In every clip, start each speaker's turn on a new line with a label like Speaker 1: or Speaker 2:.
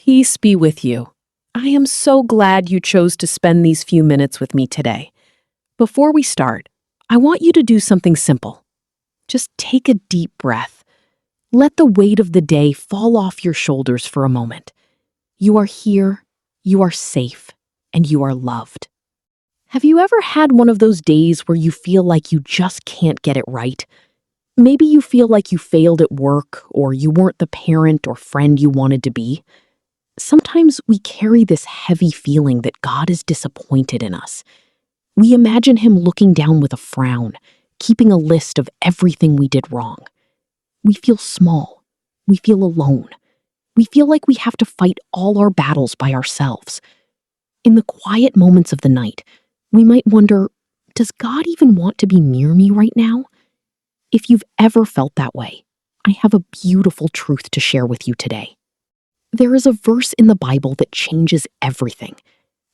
Speaker 1: Peace be with you. I am so glad you chose to spend these few minutes with me today. Before we start, I want you to do something simple. Just take a deep breath. Let the weight of the day fall off your shoulders for a moment. You are here, you are safe, and you are loved. Have you ever had one of those days where you feel like you just can't get it right? Maybe you feel like you failed at work, or you weren't the parent or friend you wanted to be. Sometimes we carry this heavy feeling that God is disappointed in us. We imagine Him looking down with a frown, keeping a list of everything we did wrong. We feel small. We feel alone. We feel like we have to fight all our battles by ourselves. In the quiet moments of the night, we might wonder, does God even want to be near me right now? If you've ever felt that way, I have a beautiful truth to share with you today. There is a verse in the Bible that changes everything.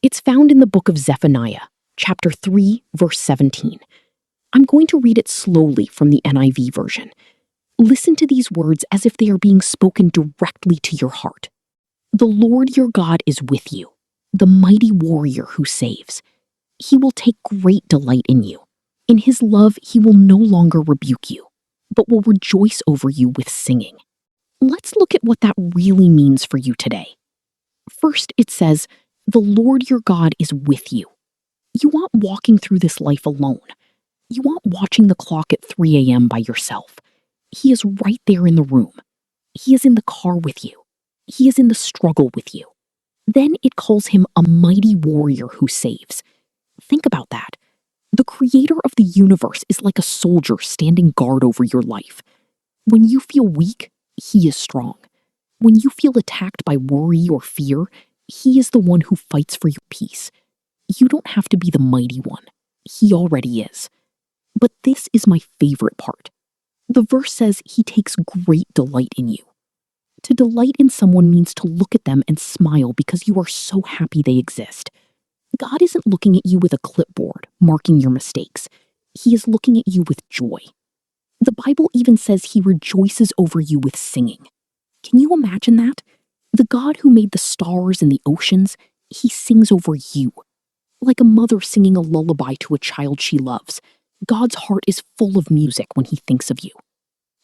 Speaker 1: It's found in the book of Zephaniah, chapter 3, verse 17. I'm going to read it slowly from the NIV version. Listen to these words as if they are being spoken directly to your heart. The Lord your God is with you, the mighty warrior who saves. He will take great delight in you. In His love, He will no longer rebuke you, but will rejoice over you with singing. Let's look at what that really means for you today. First, it says, the Lord your God is with you. You aren't walking through this life alone. You aren't watching the clock at 3 a.m. by yourself. He is right there in the room. He is in the car with you. He is in the struggle with you. Then it calls Him a mighty warrior who saves. Think about that. The creator of the universe is like a soldier standing guard over your life. When you feel weak, He is strong. When you feel attacked by worry or fear, He is the one who fights for your peace. You don't have to be the mighty one. He already is. But this is my favorite part. The verse says He takes great delight in you. To delight in someone means to look at them and smile because you are so happy they exist. God isn't looking at you with a clipboard, marking your mistakes. He is looking at you with joy. The Bible even says He rejoices over you with singing. Can you imagine that? The God who made the stars and the oceans, He sings over you. Like a mother singing a lullaby to a child she loves, God's heart is full of music when He thinks of you.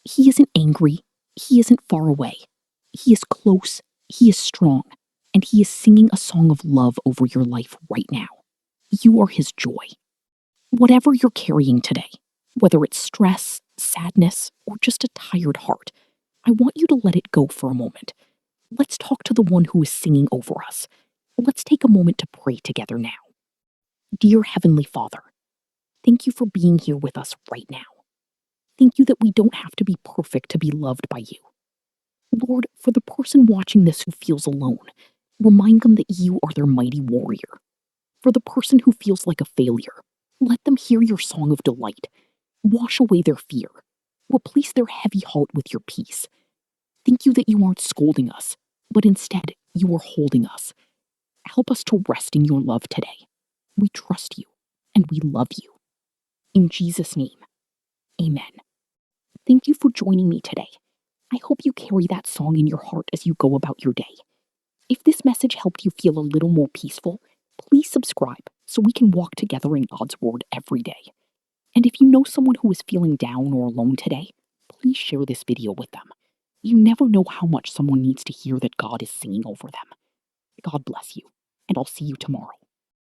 Speaker 1: He isn't angry. He isn't far away. He is close. He is strong. And He is singing a song of love over your life right now. You are His joy. Whatever you're carrying today, whether it's stress, sadness, or just a tired heart, I want you to let it go for a moment. Let's talk to the one who is singing over us. Let's take a moment to pray together now. Dear Heavenly Father, thank you for being here with us right now. Thank you that we don't have to be perfect to be loved by you. Lord, for the person watching this who feels alone, remind them that you are their mighty warrior. For the person who feels like a failure, let them hear your song of delight. Wash away their fear. Replace their heavy heart with your peace. Thank you that you aren't scolding us, but instead you are holding us. Help us to rest in your love today. We trust you and we love you. In Jesus' name, amen. Thank you for joining me today. I hope you carry that song in your heart as you go about your day. If this message helped you feel a little more peaceful, please subscribe so we can walk together in God's Word every day. And if you know someone who is feeling down or alone today, please share this video with them. You never know how much someone needs to hear that God is singing over them. God bless you, and I'll see you tomorrow.